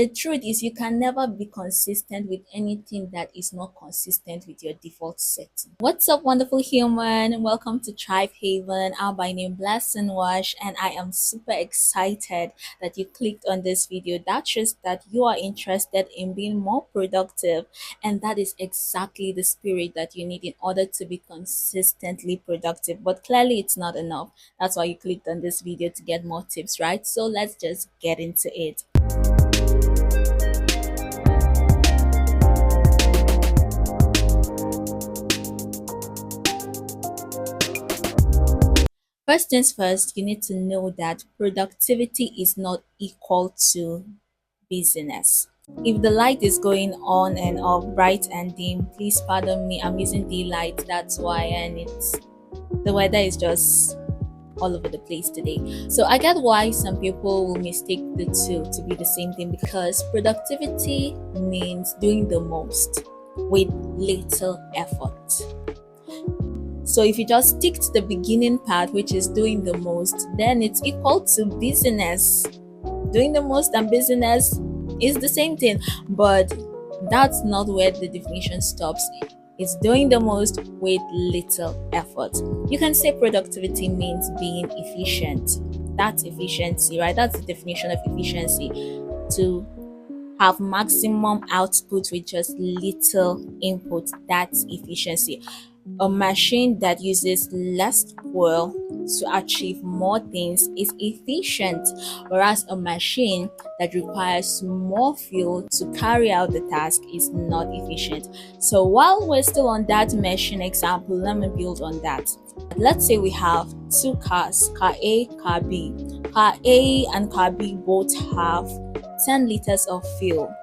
The truth is, you can never be consistent with anything that is not consistent with your default setting. What's up, wonderful human? Welcome to Tribe Haven. I'm by name Blessing Wash, and I am super excited that you clicked on this video. That shows that you are interested in being more productive, and that is exactly the spirit that you need in order to be consistently productive. But clearly, it's not enough. That's why you clicked on this video to get more tips, right? So let's just get into it. First things first, you need to know that productivity is not equal to busyness. If the light is going on and off, bright and dim, please pardon me, I'm using the light, that's why, and it's the weather is just all over the place today. So I get why some people will mistake the two to be the same thing, because productivity means doing the most with little effort. So if you just stick to the beginning part, which is doing the most, then it's equal to business. Doing the most and business is the same thing, but that's not where the definition stops. It's doing the most with little effort. You can say productivity means being efficient. That's efficiency, right? That's the definition of efficiency. To have maximum output with just little input, that's efficiency. A machine that uses less fuel to achieve more things is efficient, whereas a machine that requires more fuel to carry out the task is not efficient. So while we're still on that machine example, let me build on that. Let's say we have two cars, car A, car B. Car A and car B both have 10 liters of fuel.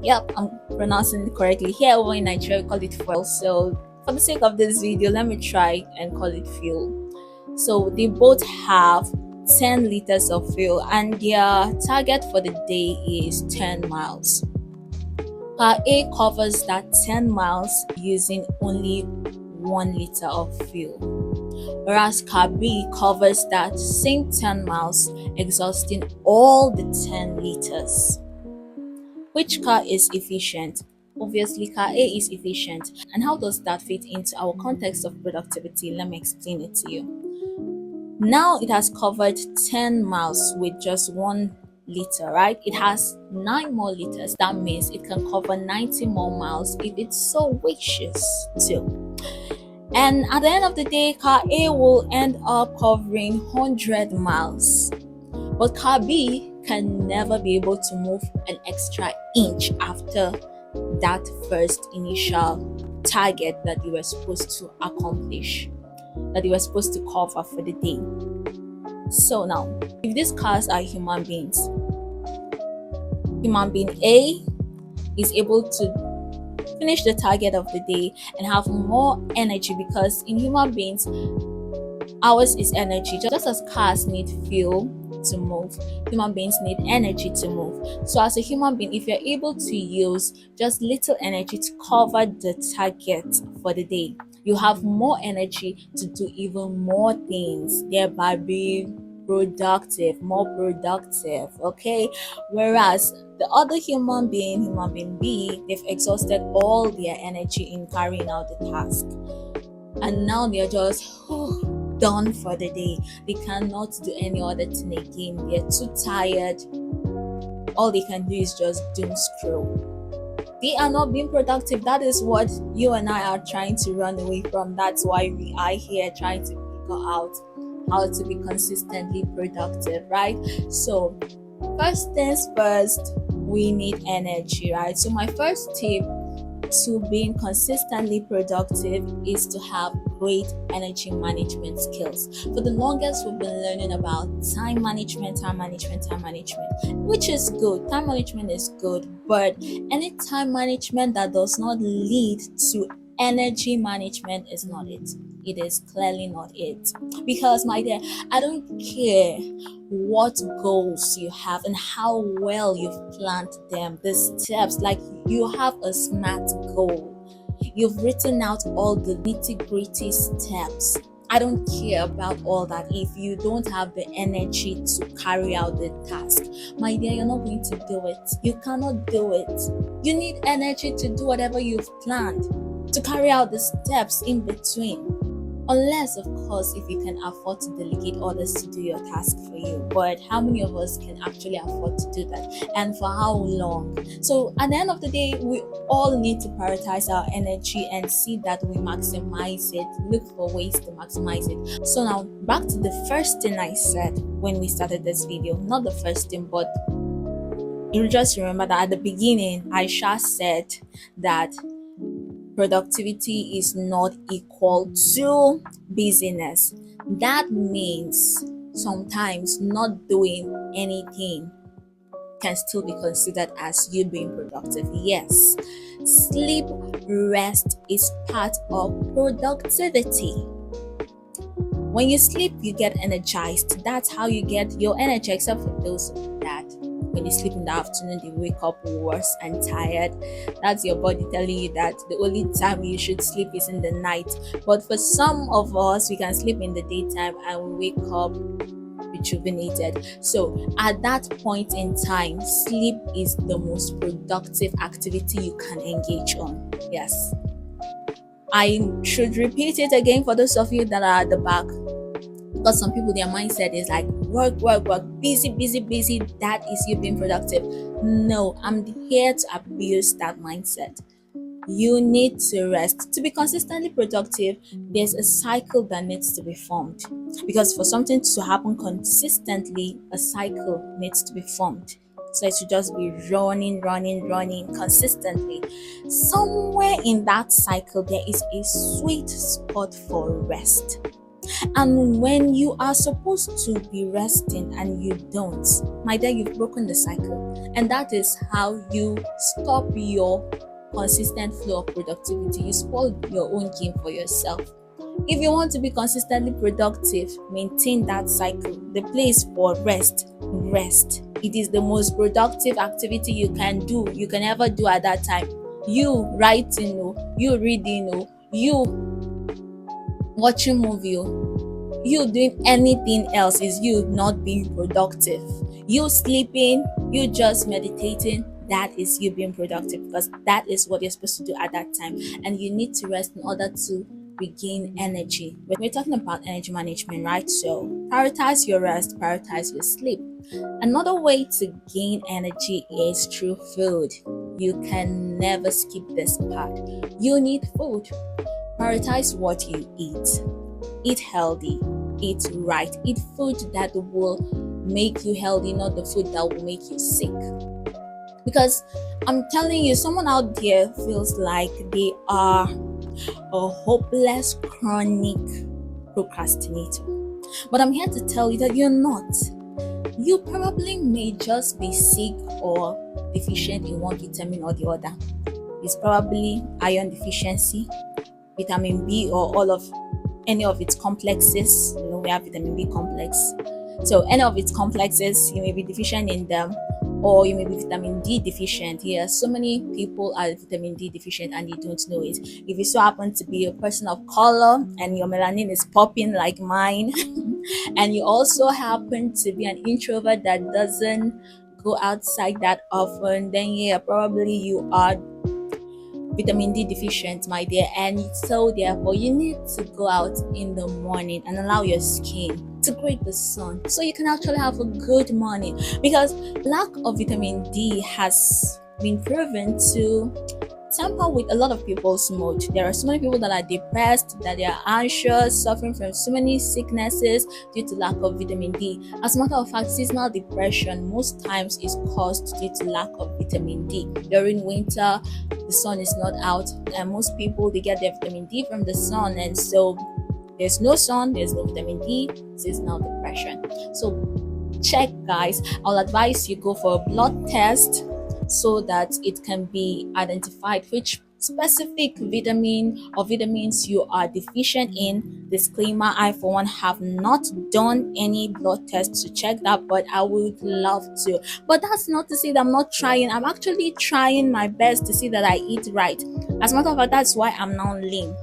Yep, I'm pronouncing it correctly. Here over in Nigeria, we call it fuel. So for the sake of this video, let me try and call it fuel. So they both have 10 liters of fuel, and their target for the day is 10 miles. Car A covers that 10 miles using only 1 liter of fuel, whereas car B covers that same 10 miles exhausting all the 10 liters. Which car is efficient? Obviously, car A is efficient. And how does that fit into our context of productivity? Let me explain it to you. Now it has covered 10 miles with just 1 liter, right? It has 9 more liters. That means it can cover 90 more miles if it so wishes to. And at the end of the day, car A will end up covering 100 miles. But car B can never be able to move an extra inch after that first initial target that you were supposed to accomplish, that you were supposed to cover for the day. So now, if these cars are human beings, human being A is able to finish the target of the day and have more energy, because in human beings, ours is energy. Just as cars need fuel to move, human beings need energy to move. So as a human being, if you're able to use just little energy to cover the target for the day, you have more energy to do even more things, thereby being more productive, okay? Whereas the other human being B, they've exhausted all their energy in carrying out the task, and now they're just done for the day. They cannot do any other thing again. They're too tired. All they can do is just doom scroll. They are not being productive. That is what you and I are trying to run away from. That's why we are here trying to figure out how to be consistently productive, right? So first things first, we need energy, right? So my first tip to being consistently productive is to have great energy management skills. For the longest, we've been learning about time management, which is good. Time management is good, but any time management that does not lead to energy management is not it. It is clearly not it. Because, my dear, I don't care what goals you have and how well you've planned them, the steps, like you have a SMART goal. You've written out all the nitty-gritty steps. I don't care about all that. If you don't have the energy to carry out the task, my dear, you're not going to do it. You cannot do it. You need energy to do whatever you've planned, to carry out the steps in between. Unless, of course, if you can afford to delegate others to do your task for you. But how many of us can actually afford to do that? And for how long? So at the end of the day, we all need to prioritize our energy and see that we maximize it, look for ways to maximize it. So now back to the first thing I said when we started this video. Not the first thing, but you just remember that at the beginning, Aisha said that productivity is not equal to busyness. That means sometimes not doing anything can still be considered as you being productive. Yes, sleep, rest is part of productivity. When you sleep, you get energized. That's how you get your energy, except for those that when you sleep in the afternoon, they wake up worse and tired. That's your body telling you that the only time you should sleep is in the night. But for some of us, we can sleep in the daytime and we wake up rejuvenated. So at that point in time, sleep is the most productive activity you can engage on. Yes. I should repeat it again for those of you that are at the back. Because some people, their mindset is like work, busy. That is you being productive. No, I'm here to abuse that mindset. You need to rest. To be consistently productive, there's a cycle that needs to be formed. Because for something to happen consistently, a cycle needs to be formed. So it should just be running consistently. Somewhere in that cycle, there is a sweet spot for rest. And when you are supposed to be resting and you don't, my dear, you've broken the cycle. And that is how you stop your consistent flow of productivity. You spoil your own game for yourself. If you want to be consistently productive, maintain that cycle. The place for rest. It is the most productive activity you can ever do at that time. You writing, you reading, you watching movie, you doing anything else is you not being productive. You sleeping, you just meditating, that is you being productive, because that is what you're supposed to do at that time. And you need to rest in order to regain energy. We're talking about energy management, right? So prioritize your rest, prioritize your sleep. Another way to gain energy is through food. You can never skip this part. You need food. Prioritize what you eat. Eat healthy. Eat right. Eat food that will make you healthy, not the food that will make you sick. Because I'm telling you, someone out there feels like they are a hopeless chronic procrastinator. But I'm here to tell you that you're not. You probably may just be sick or deficient in one vitamin or the other. It's probably iron deficiency, vitamin B, or all of any of its complexes. We have vitamin B complex. So any of its complexes, you may be deficient in them, or you may be vitamin D deficient. Yeah, so many people are vitamin D deficient and you don't know it. If you so happen to be a person of color and your melanin is popping like mine, and you also happen to be an introvert that doesn't go outside that often, then yeah, probably you are vitamin D deficient, my dear. And so therefore you need to go out in the morning and allow your skin to greet the sun, so you can actually have a good morning. Because lack of vitamin D has been proven to tamper with a lot of people's mood. There are so many people that are depressed, that they are anxious, suffering from so many sicknesses due to lack of vitamin D. As a matter of fact, seasonal depression most times is caused due to lack of vitamin D. During winter, the sun is not out, and most people, they get their vitamin D from the sun, and so there's no sun, there's no vitamin D, seasonal depression. So check, guys. I'll advise you go for a blood test so that it can be identified which specific vitamin or vitamins you are deficient in. Disclaimer, I for one have not done any blood tests to check that, but I would love to. But that's not to say that I'm not trying. I'm actually trying my best to see that I eat right. As a matter of fact, that's why I'm now lean.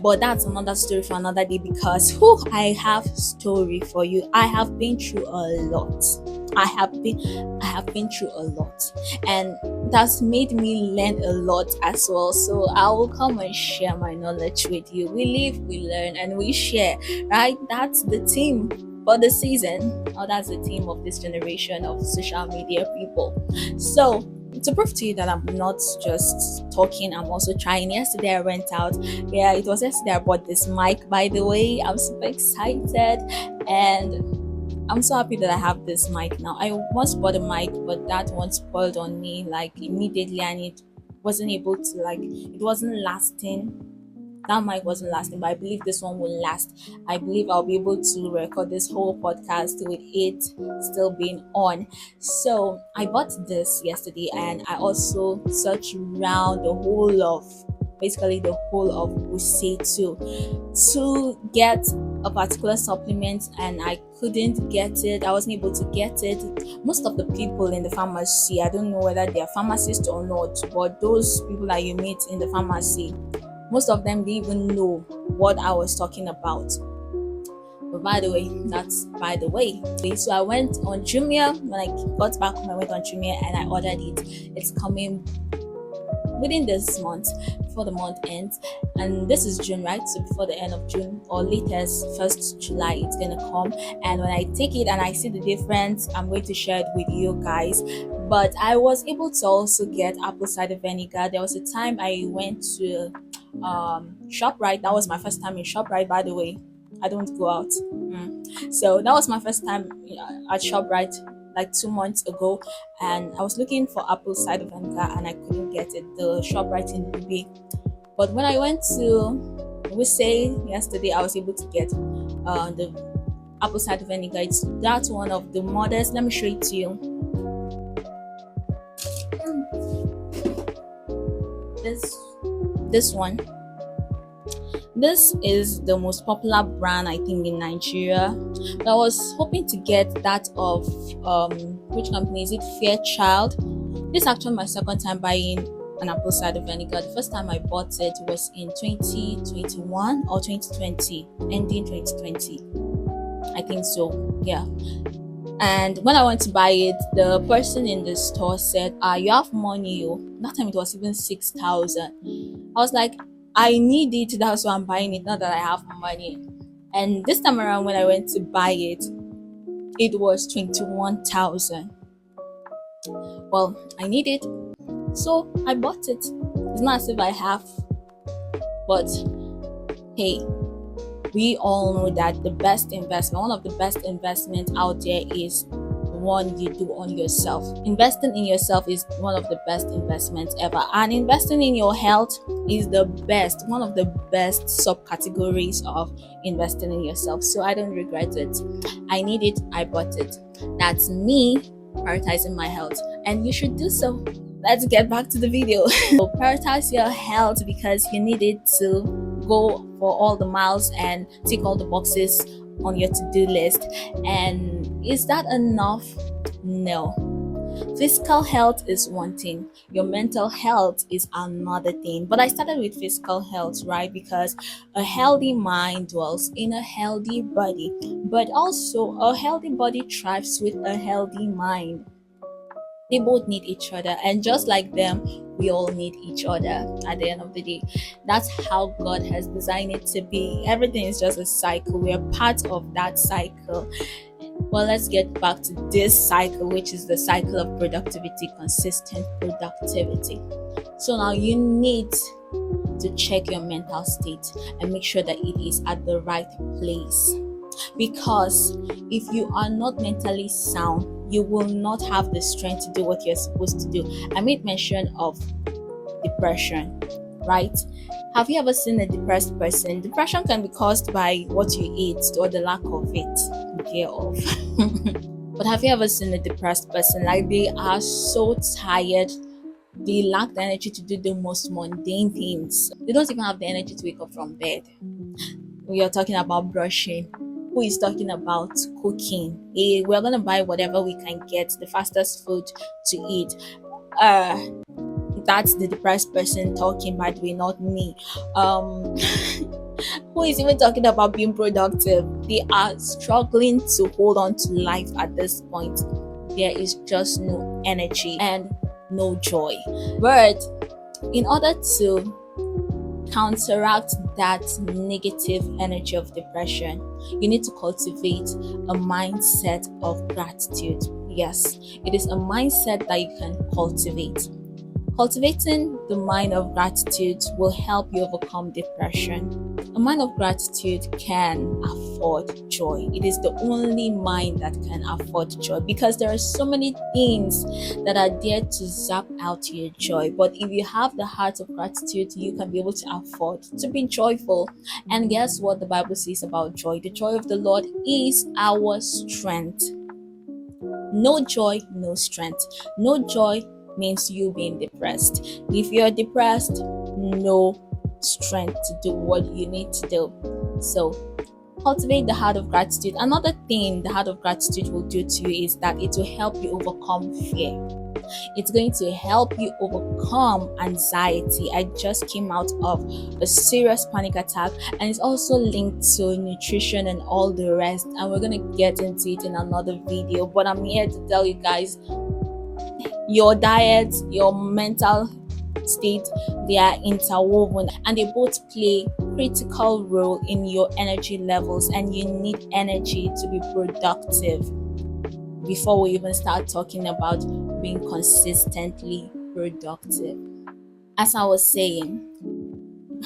But that's another story for another day, because whew, I have story for you. I have been through a lot. I have been through a lot, and that's made me learn a lot as well. So I will come and share my knowledge with you. We live, we learn, and we share, right? That's the theme for the season, or that's the theme of this generation of social media people. So to prove to you that I'm not just talking, I'm also trying. Yesterday I went out. Yeah, it was yesterday I bought this mic, by the way. I'm super excited, and I'm so happy that I have this mic now. I once bought a mic, but that one spoiled on me like immediately, and it wasn't able to, like, it wasn't lasting. That mic wasn't lasting, but I believe this one will last. I believe I'll be able to record this whole podcast with it still being on. So I bought this yesterday, and I also searched around the whole of, basically the whole of Wuse to get a particular supplement, and I couldn't get it. I wasn't able to get it. Most of the people in the pharmacy, I don't know whether they are pharmacists or not, but those people that you meet in the pharmacy, most of them didn't even know what I was talking about. But by the way, that's by the way. So I went on Jumia. When I got back home, I went on Jumia and I ordered it. It's coming within this month, before the month ends, and this is June, right? So before the end of June, or latest 1st July, it's gonna come. And when I take it and I see the difference, I'm going to share it with you guys. But I was able to also get apple cider vinegar. There was a time I went to ShopRite. That was my first time in ShopRite, by the way. I don't go out. So that was my first time at ShopRite, like 2 months ago, and I was looking for apple cider vinegar and I couldn't get it. The ShopRite in Ruby. But when I went to Wuse yesterday, I was able to get the apple cider vinegar. It's that one of the models. Let me show it to you. This one. This is the most popular brand, I think, in Nigeria. But I was hoping to get that of which company is it? Fairchild. This is actually my second time buying an apple cider vinegar. The first time I bought it was in 2021 or 2020, ending 2020. I think so. Yeah. And when I went to buy it, the person in the store said, you have money. Oh. That time it was even 6,000. I was like, I need it, that's why I'm buying it, not that I have money. And this time around, when I went to buy it, it was 21,000. Well, I need it, so I bought it. It's not as if I have, but hey, we all know that the best investment, one of the best investments out there, is one you do on yourself. Investing in yourself is one of the best investments ever, and investing in your health is the best, one of the best subcategories of investing in yourself. So I don't regret it. I need it, I bought it. That's me prioritizing my health, and you should do so. Let's get back to the video. So prioritize your health, because you need it to go for all the miles and tick all the boxes on your to-do list. And is that enough? No. Physical health is one thing, your mental health is another thing. But I started with physical health, right? Because a healthy mind dwells in a healthy body, but also a healthy body thrives with a healthy mind. They both need each other, and just like them, we all need each other at the end of the day. That's how God has designed it to be. Everything is just a cycle. We are part of that cycle. Well, let's get back to this cycle, which is the cycle of productivity, consistent productivity. So now you need to check your mental state and make sure that it is at the right place. Because if you are not mentally sound, you will not have the strength to do what you're supposed to do. I made mention of depression, right? Have you ever seen a depressed person? Depression can be caused by what you eat or the lack of it, care of. But have you ever seen a depressed person? Like, they are so tired, they lack the energy to do the most mundane things. They don't even have the energy to wake up from bed. We are talking about brushing. Who is talking about cooking? We're gonna buy whatever we can get, the fastest food to eat. That's the depressed person talking, by the way, not me. Who is even talking about being productive? They are struggling to hold on to life at this point. There is just no energy and no joy. But in order to counteract that negative energy of depression, you need to cultivate a mindset of gratitude. Yes, it is a mindset that you can cultivate. Cultivating the mind of gratitude will help you overcome depression. A mind of gratitude can afford joy. It is the only mind that can afford joy, because there are so many things that are there to zap out your joy. But if you have the heart of gratitude, you can be able to afford to be joyful. And guess what the Bible says about joy? The joy of the Lord is our strength. No joy, no strength. No joy means you being depressed. If you're depressed, no strength to do what you need to do. So cultivate the heart of gratitude. Another thing the heart of gratitude will do to you is that it will help you overcome fear. It's going to help you overcome anxiety. I just came out of a serious panic attack, and it's also linked to nutrition and all the rest, and we're going to get into it in another video. But I'm here to tell you guys, your diet, your mental state, they are interwoven, and they both play critical role in your energy levels, and you need energy to be productive before we even start talking about being consistently productive. As I was saying,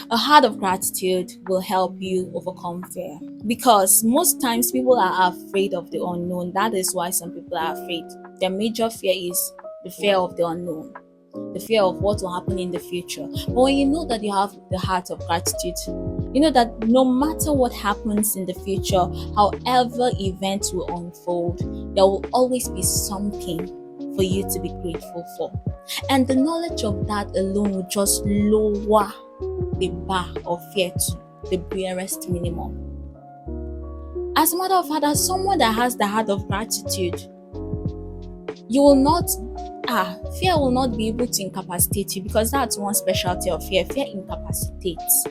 a heart of gratitude will help you overcome fear, because most times people are afraid of the unknown. That is why some people are afraid. Their major fear is the fear of the unknown, the fear of what will happen in the future. But when you know that you have the heart of gratitude, you know that no matter what happens in the future, however events will unfold, there will always be something for you to be grateful for. And the knowledge of that alone will just lower the bar of fear to the barest minimum. As a matter of fact, as someone that has the heart of gratitude, you will not fear will not be able to incapacitate you, because that's one specialty of fear. Fear incapacitates.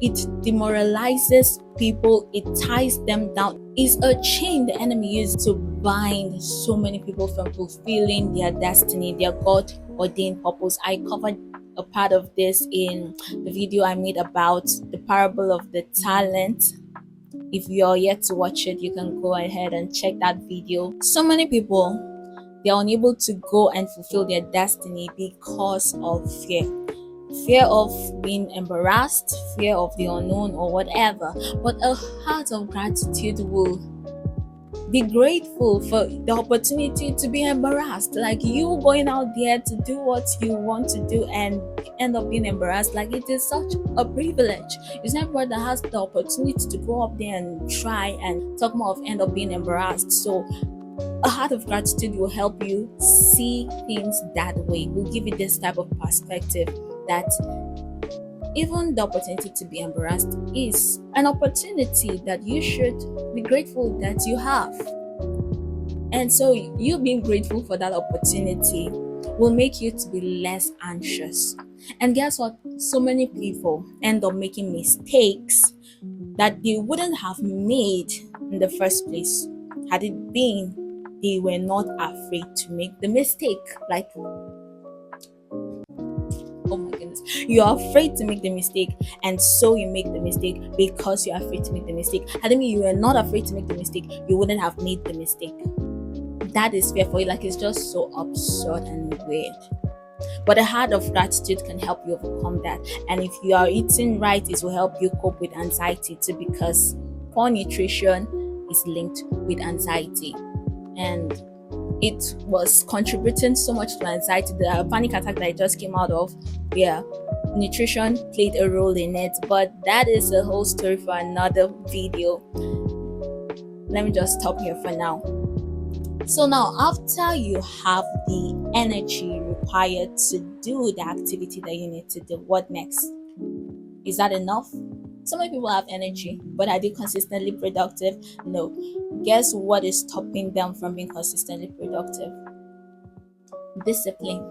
It demoralizes people, it ties them down. It's a chain the enemy uses to bind so many people from fulfilling their destiny, their God ordained purpose. I covered a part of this in the video I made about the parable of the talent. If you're yet to watch it, you can go ahead and check that video. So many people, they're unable to go and fulfill their destiny because of fear. Fear of being embarrassed, fear of the unknown, or whatever. But a heart of gratitude will be grateful for the opportunity to be embarrassed. Like you going out there to do what you want to do and end up being embarrassed. Like it is such a privilege. It's not everybody that has the opportunity to go up there and try, and talk more of end up being embarrassed. So a heart of gratitude will help you see things that way, will give you this type of perspective that even the opportunity to be embarrassed is an opportunity that you should be grateful that you have. And so you being grateful for that opportunity will make you to be less anxious. And guess what? So many people end up making mistakes that they wouldn't have made in the first place had it been they were not afraid to make the mistake. Like, oh my goodness, you are afraid to make the mistake, and so you make the mistake because you're afraid to make the mistake. Had it been you were not afraid to make the mistake, you wouldn't have made the mistake. That is fear for you. Like, it's just so absurd and weird. But a heart of gratitude can help you overcome that. And if you are eating right, it will help you cope with anxiety too, because poor nutrition is linked with anxiety. And it was contributing so much to anxiety. The panic attack that I just came out of, yeah, nutrition played a role in it. But that is a whole story for another video. Let me just stop here for now. So now, after you have the energy required to do the activity that you need to do, what next? Is that enough? So many people have energy, but are they consistently productive? No. Guess what is stopping them from being consistently productive? Discipline.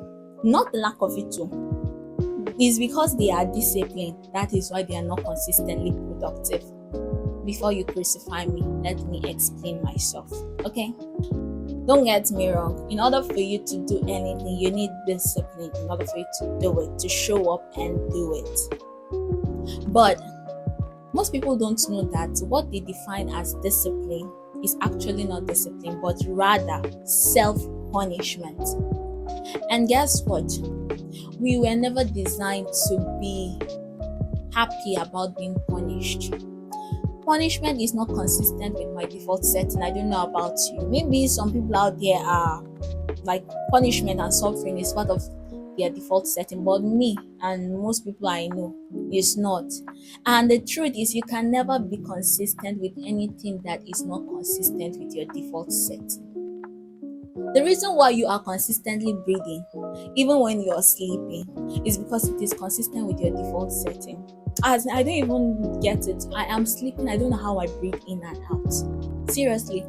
Not the lack of it too. It's because they are disciplined. That is why they are not consistently productive. Before you crucify me, let me explain myself. Okay? Don't get me wrong. In order for you to do anything, you need discipline in order for you to do it, to show up and do it. But most people don't know that what they define as discipline is actually not discipline, but rather self-punishment. And guess what? We were never designed to be happy about being punished. Punishment is not consistent with my default setting. I don't know about you. Maybe some people out there are like punishment and suffering is part of their default setting, but me and most people I know is not. And the truth is, you can never be consistent with anything that is not consistent with your default setting. The reason why you are consistently breathing, even when you're sleeping, is because it is consistent with your default setting. As I don't even get it. I am sleeping, I don't know how I breathe in and out. Seriously.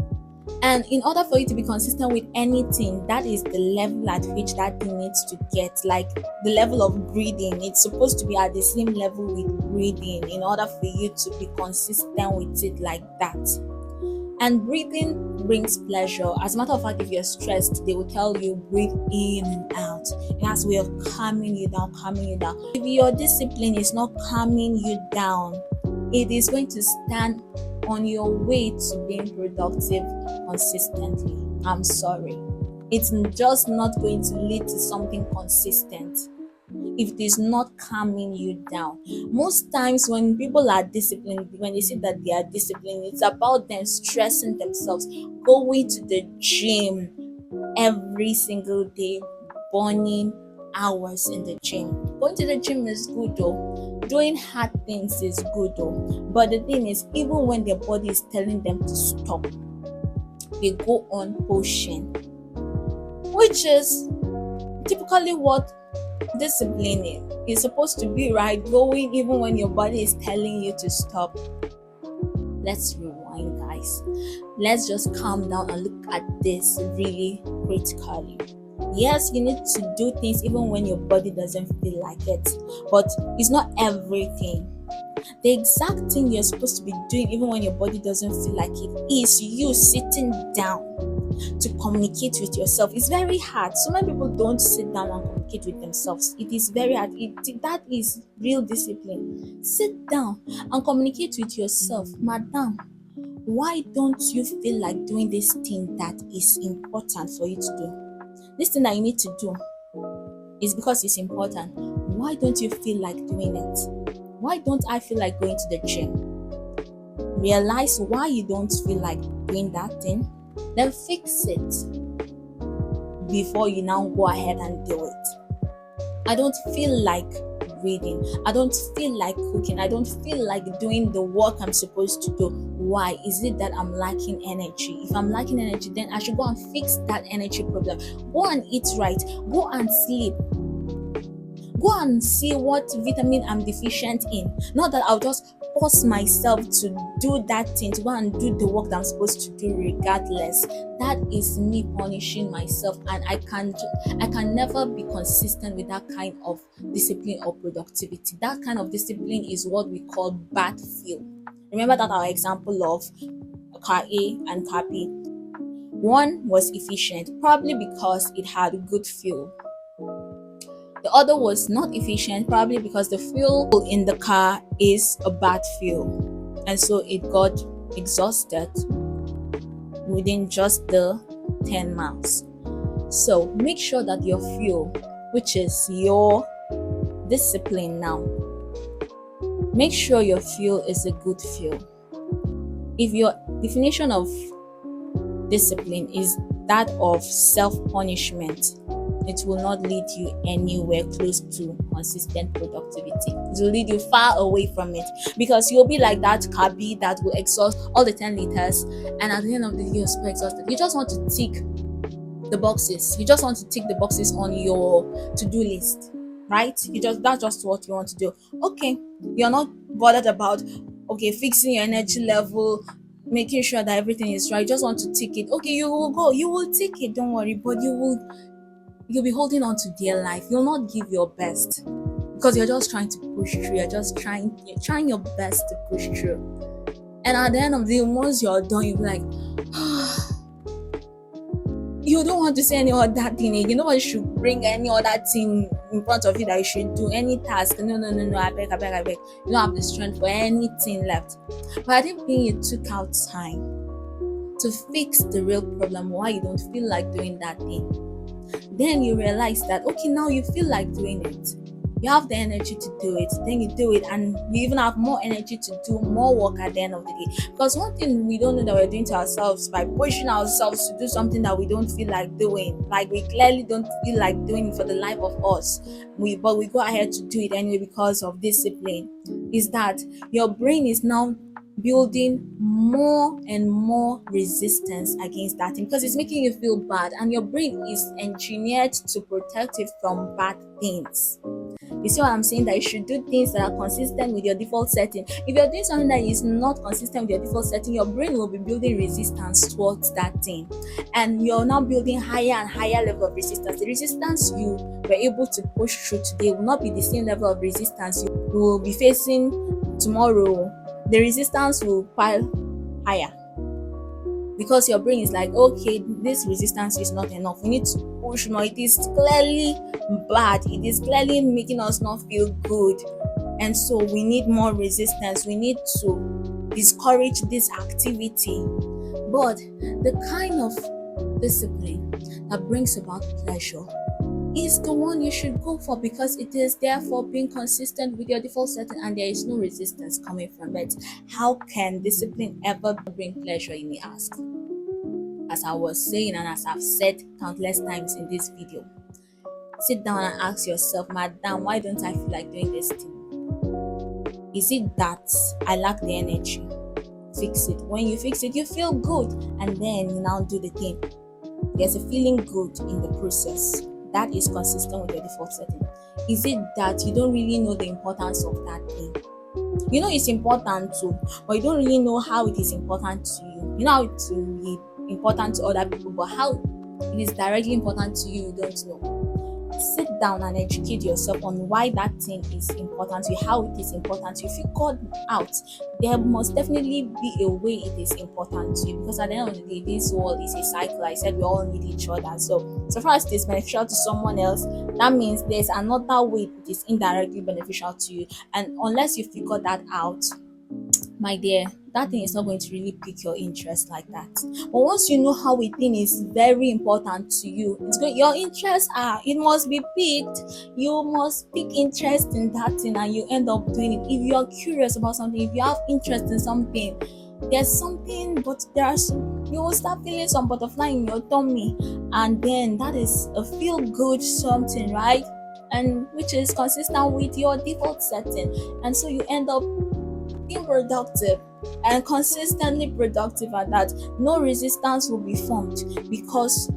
And in order for you to be consistent with anything, that is the level at which that thing needs to get. Like the level of breathing, it's supposed to be at the same level with breathing in order for you to be consistent with it like that. And breathing brings pleasure. As a matter of fact, if you're stressed, they will tell you breathe in and out. It has a way of calming you down, calming you down. If your discipline is not calming you down, it is going to stand on your way to being productive consistently. I'm sorry. It's just not going to lead to something consistent if it is not calming you down. Most times when people are disciplined, when they say that they are disciplined, it's about them stressing themselves, going to the gym every single day, burning hours in the gym. Going to the gym is good though. Doing hard things is good though. But the thing is, even when their body is telling them to stop, they go on pushing, which is typically what discipline is supposed to be, right? Going even when your body is telling you to stop. Let's rewind, guys. Let's just calm down and look at this really critically. Yes, you need to do things even when your body doesn't feel like it, but it's not everything. The exact thing you're supposed to be doing even when your body doesn't feel like it is you sitting down to communicate with yourself. It's very hard. So many people don't sit down and communicate with themselves. It is very hard. That is real discipline. Sit down and communicate with yourself. Madam, why don't you feel like doing this thing that is important for you to do? This thing that you need to do is because it's important. Why don't you feel like doing it? Why don't I feel like going to the gym? Realize why you don't feel like doing that thing. Then fix it before you now go ahead and do it. I don't feel like reading. I don't feel like cooking. I don't feel like doing the work I'm supposed to do. Why? Is it that I'm lacking energy? If I'm lacking energy, then I should go and fix that energy problem. Go and eat right. Go and sleep. Go and see what vitamin I'm deficient in. Not that I'll just force myself to do that thing, to go and do the work that I'm supposed to do regardless. That is me punishing myself, and I can never be consistent with that kind of discipline or productivity. That kind of discipline is what we call bad fuel. Remember that our example of car A and car B. One was efficient, probably because it had good fuel. The other was not efficient, probably because the fuel in the car is a bad fuel. And so it got exhausted within just the 10 miles. So make sure that your fuel, which is your discipline now, make sure your fuel is a good fuel. If your definition of discipline is that of self-punishment, it will not lead you anywhere close to consistent productivity. It will lead you far away from it, because you'll be like that cabby that will exhaust all the 10 liters, and at the end of the day, you're super exhausted. You just want to tick the boxes. You just want to tick the boxes on your to-do list, right? That's just what you want to do. Okay, you're not bothered about fixing your energy level, making sure that everything is right. You just want to tick it. Okay, you will tick it, don't worry, but you'll be holding on to dear life. You'll not give your best. because you're just trying to push through. You're trying your best to push through. And at the end of the day, once you're done, you'll be like, you don't want to say any other thing again. Nobody should bring any other thing in front of you that you should do, any task. No, I beg. You don't have the strength for anything left. But I didn't think you took out time to fix the real problem why you don't feel like doing that thing. Then you realize that, okay, now you feel like doing it. You have the energy to do it, then you do it, and you even have more energy to do more work at the end of the day. Because one thing we don't know that we're doing to ourselves by pushing ourselves to do something that we don't feel like doing, like we clearly don't feel like doing for the life of us, but we go ahead to do it anyway because of discipline, is that your brain is now building more and more resistance against that thing because it's making you feel bad, and your brain is engineered to protect you from bad things. You see what I'm saying? That you should do things that are consistent with your default setting. If you're doing something that is not consistent with your default setting, your brain will be building resistance towards that thing. And you're now building higher and higher level of resistance. The resistance you were able to push through today will not be the same level of resistance you will be facing tomorrow. The resistance will pile higher. Because your brain is like, okay, this resistance is not enough. We need to push more. It is clearly bad. It is clearly making us not feel good. And so we need more resistance. We need to discourage this activity. But the kind of discipline that brings about pleasure is the one you should go for, because it is therefore being consistent with your default setting and there is no resistance coming from it. How can discipline ever bring pleasure, you may ask? As I was saying, and as I've said countless times in this video, sit down and ask yourself, madam, why don't I feel like doing this thing? Is it that I lack the energy? Fix it. When you fix it, you feel good, and then you now do the thing. There's a feeling good in the process. That is consistent with your default setting. Is it that you don't really know the importance of that thing? You know it's important too, but you don't really know how it is important to you. You know how it will be important to other people, but how it is directly important to you, you don't know. Sit down and educate yourself on why that thing is important to you, how it is important to you. If you got out, there must definitely be a way it is important to you, because at the end of the day, this world is a cycle. I said we all need each other. So far as it is beneficial to someone else, that means there's another way it is indirectly beneficial to you. And unless you figure that out, my dear, that thing is not going to really pique your interest like that. But once you know how a thing is very important to you, your interests it must be piqued. You must pick interest in that thing and you end up doing it. If you're curious about something, if you have interest in something, there's something, but you will start feeling some butterfly in your tummy, and then that is a feel good something, right? And which is consistent with your default setting, and so you end up being productive and consistently productive at that. No resistance will be formed because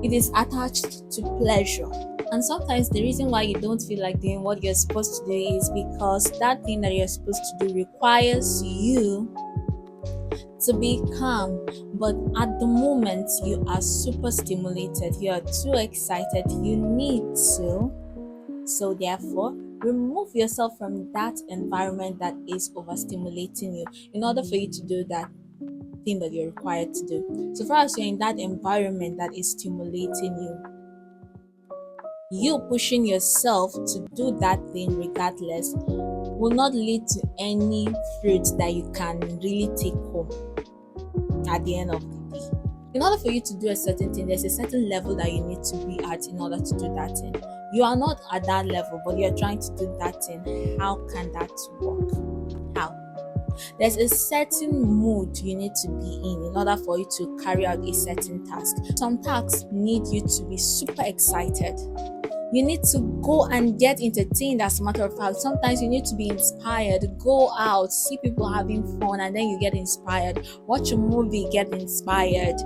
it is attached to pleasure. And sometimes the reason why you don't feel like doing what you're supposed to do is because that thing that you're supposed to do requires you to be calm, but at the moment you are super stimulated, you are too excited, you need to. So therefore, remove yourself from that environment that is overstimulating you in order for you to do that thing that you're required to do. So far as you're in that environment that is stimulating you pushing yourself to do that thing regardless will not lead to any fruit that you can really take home at the end of the day. In order for you to do a certain thing, there's a certain level that you need to be at in order to do that thing. You are not at that level, but you're trying to do that thing. How can that work? How? There's a certain mood you need to be in order for you to carry out a certain task. Some tasks need you to be super excited. You need to go and get entertained, as a matter of fact. Sometimes you need to be inspired. Go out, see people having fun, and then you get inspired. Watch a movie, get inspired.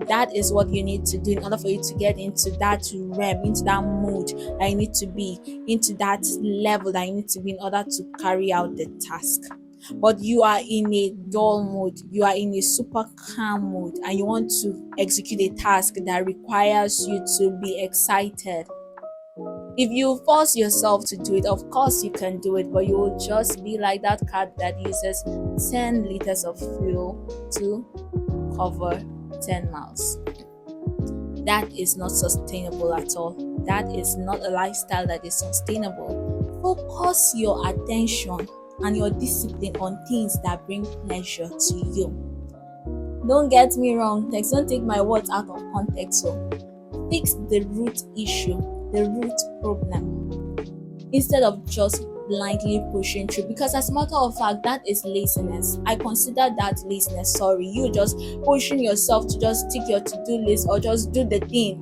That is what you need to do in order for you to get into that realm, into that mood that you need to be, into that level that you need to be in order to carry out the task. But you are in a dull mood, you are in a super calm mood, and you want to execute a task that requires you to be excited. If you force yourself to do it, of course you can do it, but you will just be like that car that uses 10 liters of fuel to cover 10 miles. That is not sustainable at all. That is not a lifestyle that is sustainable. Focus your attention and your discipline on things that bring pleasure to you. Don't get me wrong, don't take my words out of context. So fix the root issue, the root problem, instead of just blindly pushing through. Because as a matter of fact, that is laziness. I consider that laziness. Sorry, you just pushing yourself to just tick your to-do list or just do the thing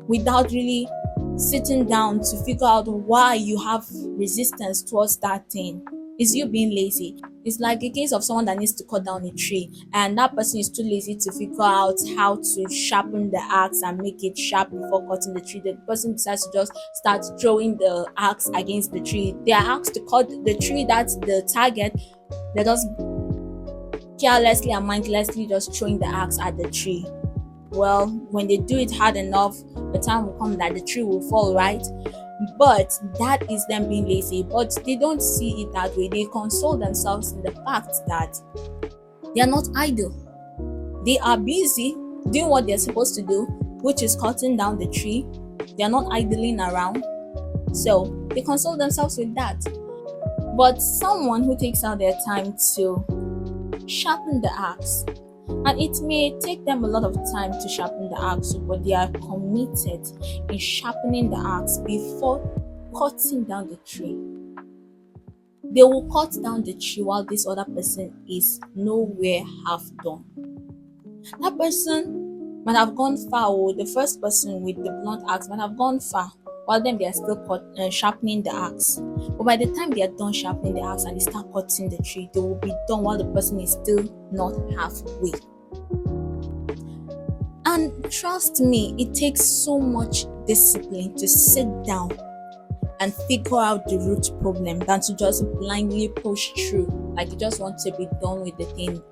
without really sitting down to figure out why you have resistance towards that thing. Is you being lazy. It's like a case of someone that needs to cut down a tree and that person is too lazy to figure out how to sharpen the axe and make it sharp before cutting the tree. The person decides to just start throwing the axe against the tree. They are asked to cut the tree, that's the target. They just carelessly and mindlessly just throwing the axe at the tree. Well, when they do it hard enough, the time will come that the tree will fall, right? But that is them being lazy. But they don't see it that way. They console themselves in the fact that they are not idle. They are busy doing what they're supposed to do, which is cutting down the tree. They are not idling around. So they console themselves with that. But someone who takes out their time to sharpen the axe, and it may take them a lot of time to sharpen the axe, but they are committed in sharpening the axe before cutting down the tree. They will cut down the tree while this other person is nowhere half done. That person might have gone far, or the first person with the blunt axe might have gone far, while them they are still sharpening the axe. But by the time they are done sharpening the axe and they start cutting the tree, they will be done while the person is still not halfway. And trust me, it takes so much discipline to sit down and figure out the root problem than to just blindly push through, like you just want to be done with the thing.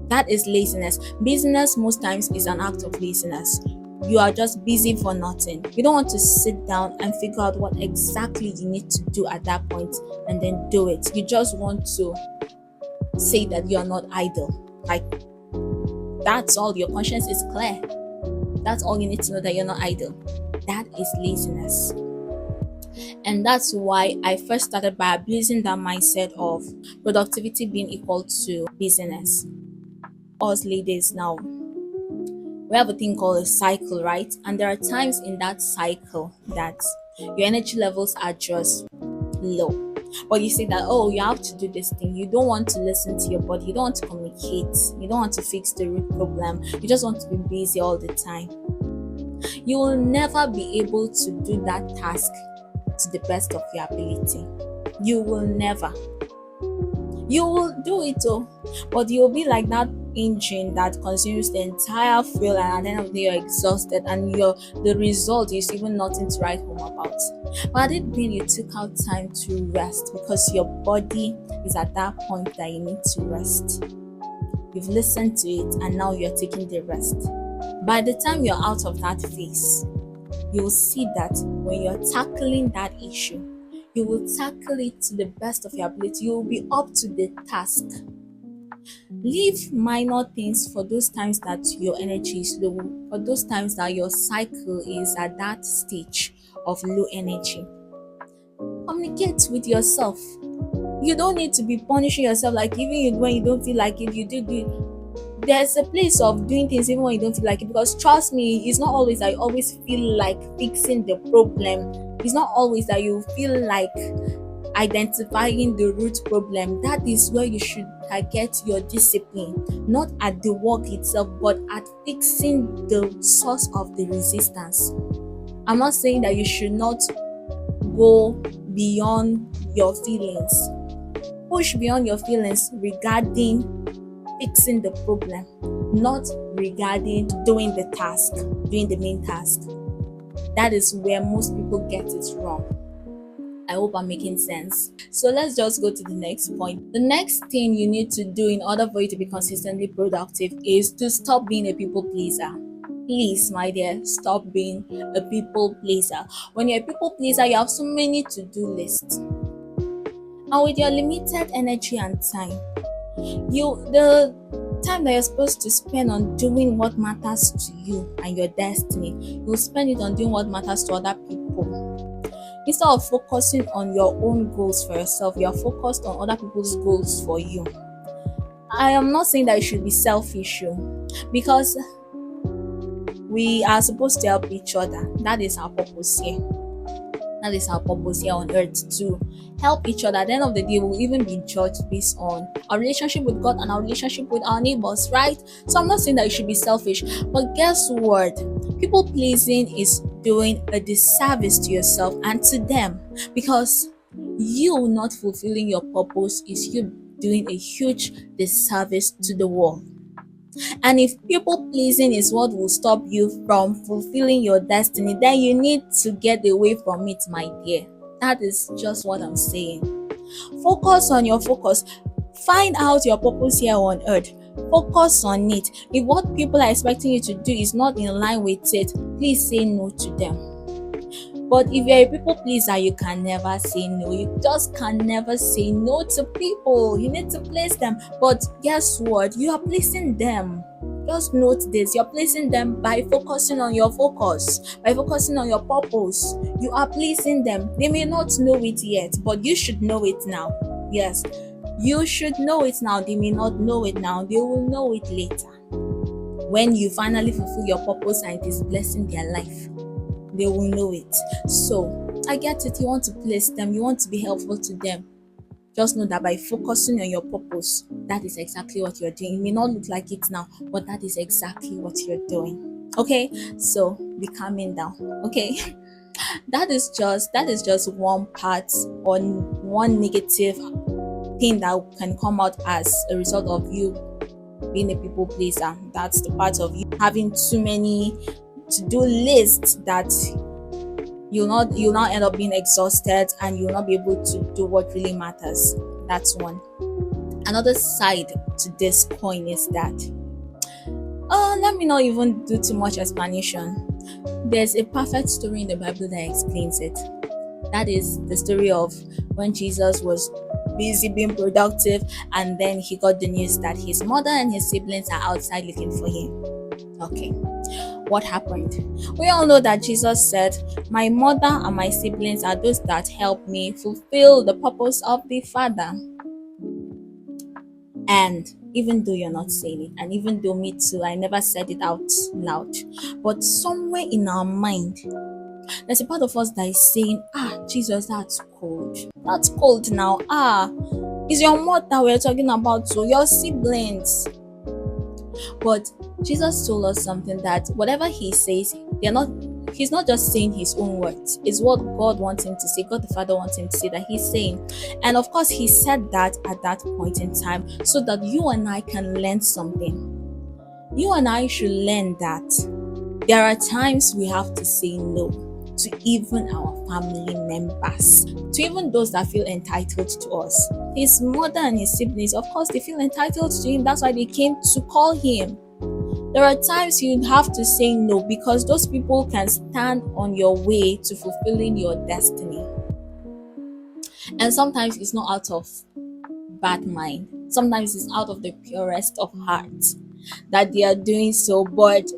That is laziness. Business most times is an act of laziness. You are just busy for nothing. You don't want to sit down and figure out what exactly you need to do at that point and then do it. You just want to say that you are not idle. Like, that's all. Your conscience is clear. That's all you need to know, that you're not idle. That is laziness. And that's why I first started by abusing that mindset of productivity being equal to business. Us ladies now, we have a thing called a cycle, right? And there are times in that cycle that your energy levels are just low. But you say that, oh, you have to do this thing. You don't want to listen to your body. You don't want to communicate. You don't want to fix the root problem. You just want to be busy all the time. You will never be able to do that task to the best of your ability. You will never. You will do it, but you'll be like that engine that consumes the entire fuel, and at the end of the day you're exhausted, and the result is even nothing to write home about. But it being you took out time to rest, because your body is at that point that you need to rest. You've listened to it and now you're taking the rest. By the time you're out of that phase, you'll see that when you're tackling that issue, you will tackle it to the best of your ability. You will be up to the task. Leave minor things for those times that your energy is low, for those times that your cycle is at that stage of low energy. Communicate with yourself. You don't need to be punishing yourself, like even when you don't feel like it, you do. There's a place of doing things even when you don't feel like it, because trust me, it's not always that you always feel like fixing the problem. It's not always that you feel like identifying the root problem. That is where you should target your discipline, not at the work itself, but at fixing the source of the resistance. I'm not saying that you should not go beyond your feelings. Push beyond your feelings regarding fixing the problem, not regarding doing the task, doing the main task. That is where most people get it wrong. I hope I'm making sense. So let's just go to the next point. The next thing you need to do in order for you to be consistently productive is to stop being a people pleaser. Please, my dear, stop being a people pleaser. When you're a people pleaser, you have so many to-do lists. And with your limited energy and time, the time that you're supposed to spend on doing what matters to you and your destiny, you'll spend it on doing what matters to other people. Instead of focusing on your own goals for yourself, you're focused on other people's goals for you. I am not saying that you should be selfish, because we are supposed to help each other. That is our purpose here. That is our purpose here on earth, to help each other. At the end of the day, we'll even be judged based on our relationship with God and our relationship with our neighbors, right? So I'm not saying that you should be selfish, but guess what? People pleasing is doing a disservice to yourself and to them, because you not fulfilling your purpose is you doing a huge disservice to the world. And if people pleasing is what will stop you from fulfilling your destiny, then you need to get away from it, my dear. That is just what I'm saying. Focus on your focus. Find out your purpose here on earth. Focus on it. If what people are expecting you to do is not in line with it, please say no to them. But if you're a people pleaser, you can never say no. You just can never say no to people. You need to place them. But guess what? You are placing them. Just note this. You're placing them by focusing on your focus, by focusing on your purpose. You are placing them. They may not know it yet, but you should know it now. Yes, you should know it now. They may not know it now. They will know it later. When you finally fulfill your purpose and it is blessing their life, they will know it. So I get it. You want to place them, you want to be helpful to them. Just know that by focusing on your purpose, that is exactly what you're doing. It may not look like it now, but that is exactly what you're doing. Okay, so be calming down. Okay. That is just one part, or one negative thing that can come out as a result of you being a people pleaser. That's the part of you having too many to-do lists that you'll now end up being exhausted and you'll not be able to do what really matters. That's one. Another side to this coin is that let me not even do too much explanation. There's a perfect story in the Bible that explains it. That is the story of when Jesus was busy being productive, and then he got the news that his mother and his siblings are outside looking for him. Okay, what happened? We all know that Jesus said, "My mother and my siblings are those that help me fulfill the purpose of the Father." And even though you're not saying it, and even though me too, I never said it out loud, but somewhere in our mind, there's a part of us that is saying, Jesus, that's cold. That's cold now. It's your mother we're talking about, so your siblings. But Jesus told us something, that whatever he says, he's not just saying his own words. It's what God wants him to say. God the Father wants him to say that he's saying. And of course, he said that at that point in time so that you and I can learn something. You and I should learn that there are times we have to say no to even our family members, to even those that feel entitled to us. His mother and his siblings, of course, they feel entitled to him. That's why they came to call him. There are times you have to say no, because those people can stand on your way to fulfilling your destiny. And sometimes it's not out of bad mind. Sometimes it's out of the purest of hearts that they are doing so. But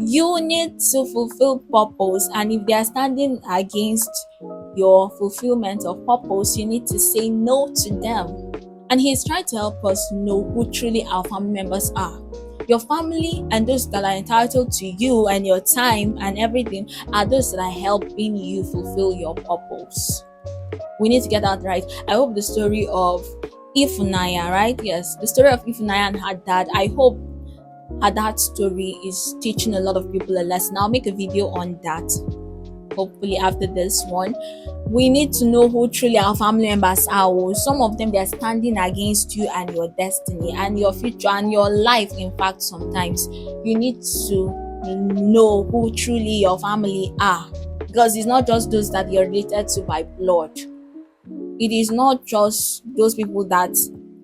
you need to fulfill purpose, and if they are standing against your fulfillment of purpose, you need to say no to them. And he's trying to help us know who truly our family members are. Your family and those that are entitled to you and your time and everything are those that are helping you fulfill your purpose. We need to get that right. I hope the story of Ifunanya, right? Yes, the story of Ifunanya and her dad, I hope that story is teaching a lot of people a lesson. I'll make a video on that, hopefully after this one. We need to know who truly our family members are. Some of them, they're standing against you and your destiny and your future and your life. In fact, sometimes you need to know who truly your family are, because it's not just those that you're related to by blood. It is not just those people that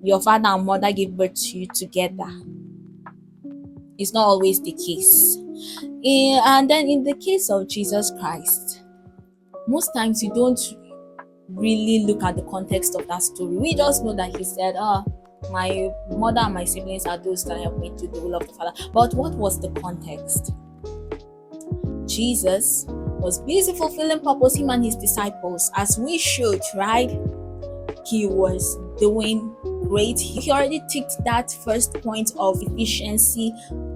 your father and mother gave birth to you together. It's not always the case. And then in the case of Jesus Christ, most times you don't really look at the context of that story. We just know that he said, my mother and my siblings are those that help me to do the will of the Father. But what was the context? Jesus was busy fulfilling purpose, him and his disciples, as we should, right? He was doing great. He already ticked that first point of efficiency.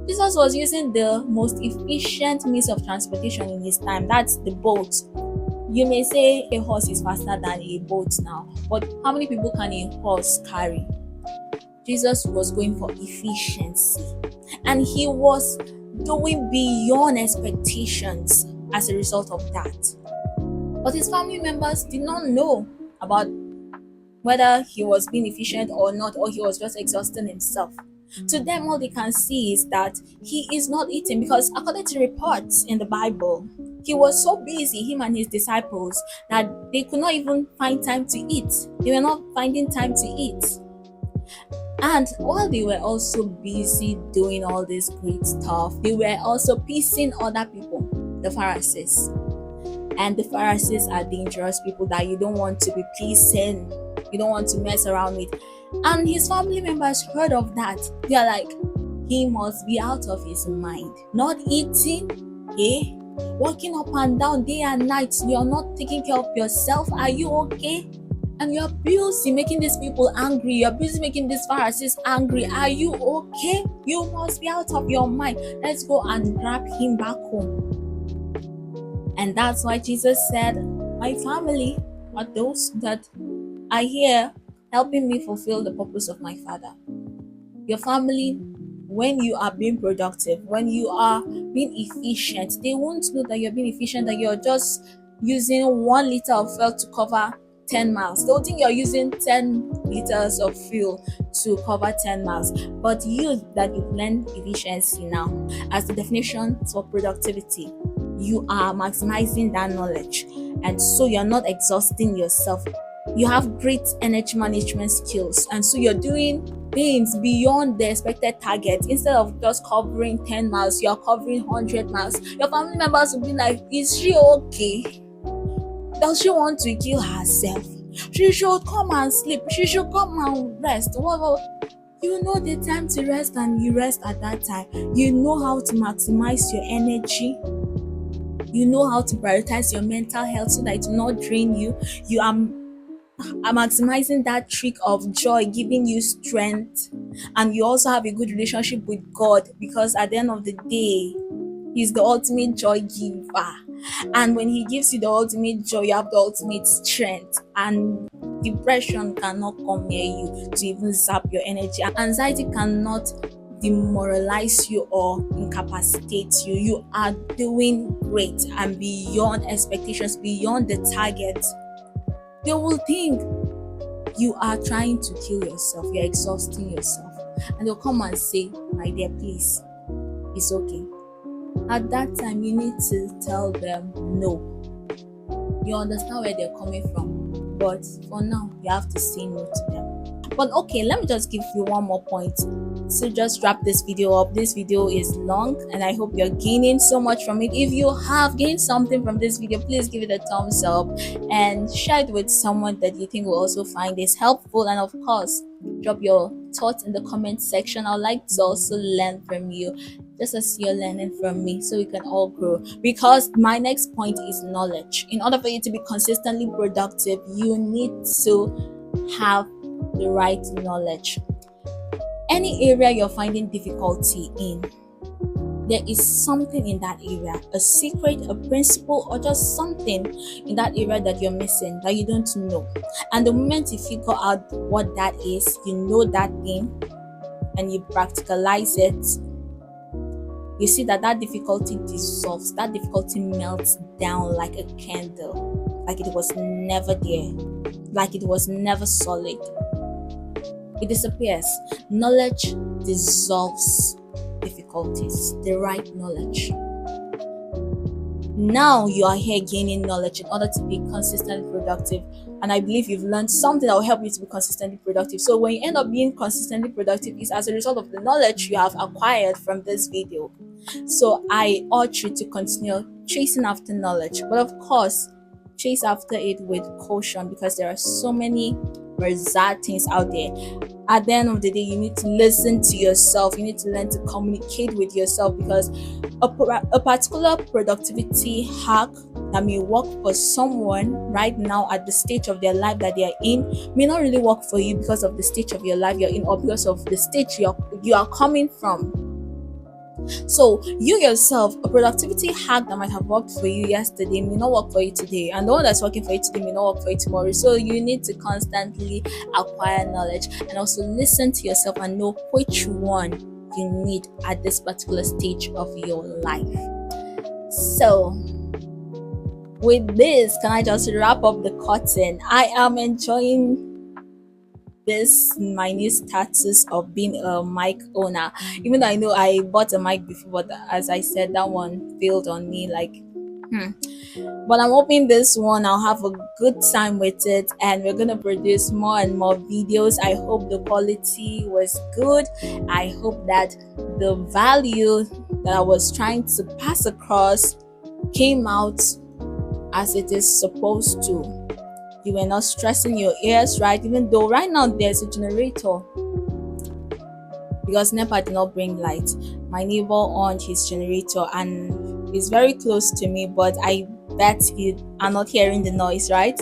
Jesus was using the most efficient means of transportation in his time. That's the boat. You may say a horse is faster than a boat now, but how many people can a horse carry? Jesus was going for efficiency, and he was doing beyond expectations as a result of that. But his family members did not know about whether he was being efficient or not, or he was just exhausting himself. To them, all they can see is that he is not eating, because according to reports in the Bible, he was so busy, him and his disciples, that they could not even find time to eat. They were not finding time to eat. And while they were also busy doing all this great stuff, they were also pleasing other people, the Pharisees. And the Pharisees are dangerous people that you don't want to be pleasing, you don't want to mess around with. And his family members heard of that. They are like, he must be out of his mind, not eating, walking up and down day and night. You're not taking care of yourself. Are you okay? And you're busy making these people angry. You're busy making these Pharisees angry. Are you okay? You must be out of your mind. Let's go and grab him back home. And that's why Jesus said, my family are those that are here helping me fulfill the purpose of my Father. Your family, when you are being productive, when you are being efficient, they won't know that you're being efficient, that you're just using 1 liter of fuel to cover 10 miles. They'll think you're using 10 liters of fuel to cover 10 miles. But you that you've learned efficiency now, as the definition for productivity, you are maximizing that knowledge. And so you're not exhausting yourself. You have great energy management skills. And so you're doing things beyond the expected target. Instead of just covering 10 miles, you're covering 100 miles. Your family members will be like, is she okay? Does she want to kill herself? She should come and sleep. She should come and rest. You know the time to rest, and you rest at that time. You know how to maximize your energy. You know how to prioritize your mental health so that it will not drain you. You are maximizing that trick of joy, giving you strength. And you also have a good relationship with God, because at the end of the day, He's the ultimate joy giver. And when He gives you the ultimate joy, you have the ultimate strength. And depression cannot come near you to even zap your energy. Anxiety cannot demoralize you or incapacitate you. You are doing great and beyond expectations, beyond the target. They will think you are trying to kill yourself, you're exhausting yourself. And they'll come and say, my dear, please, it's okay. At that time, you need to tell them no. You understand where they're coming from, but for now, you have to say no to them. But okay, let me just give you one more point to just wrap this video up. This video is long, and I hope you're gaining so much from it. If you have gained something from this video, please give it a thumbs up and share it with someone that you think will also find this helpful. And of course, drop your thoughts in the comment section. I'd like to also learn from you, just as you're learning from me, so we can all grow. Because my next point is knowledge. In order for you to be consistently productive, you need to have the right knowledge. Any area you're finding difficulty in, there is something in that area, a secret, a principle, or just something in that area that you're missing, that you don't know. And the moment you figure out what that is, you know that thing, and you practicalize it, you see that difficulty dissolves, that difficulty melts down like a candle, like it was never there, like it was never solid. It disappears. Knowledge dissolves difficulties. The right knowledge. Now you are here gaining knowledge in order to be consistently productive. And I believe you've learned something that will help you to be consistently productive. So when you end up being consistently productive, it's as a result of the knowledge you have acquired from this video. So I urge you to continue chasing after knowledge. But of course, chase after it with caution, because there are so many bizarre things out there. At the end of the day, you need to listen to yourself. You need to learn to communicate with yourself, because a particular productivity hack that may work for someone right now at the stage of their life that they are in may not really work for you because of the stage of your life you're in, or because of the stage you are coming from. So you yourself, a productivity hack that might have worked for you yesterday may not work for you today, and the one that's working for you today may not work for you tomorrow. So you need to constantly acquire knowledge and also listen to yourself and know which one you need at this particular stage of your life. So with this, can I just wrap up the curtain? I am enjoying this my new status of being a mic owner, even though I know I bought a mic before, but as I said, that one failed on me. But I'm hoping this one I'll have a good time with it, and we're gonna produce more and more videos. I hope the quality was good. I hope that the value that I was trying to pass across came out as it is supposed to. You were not stressing your ears, right? Even though right now there's a generator, because NEPA did not bring light. My neighbor on his generator and he's very close to me, but I bet you are not hearing the noise, right?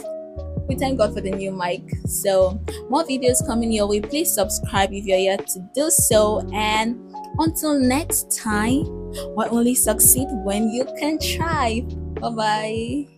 We thank God for the new mic. So more videos coming your way. Please subscribe if you're yet to do so. And until next time, why only succeed when you can try. Bye bye.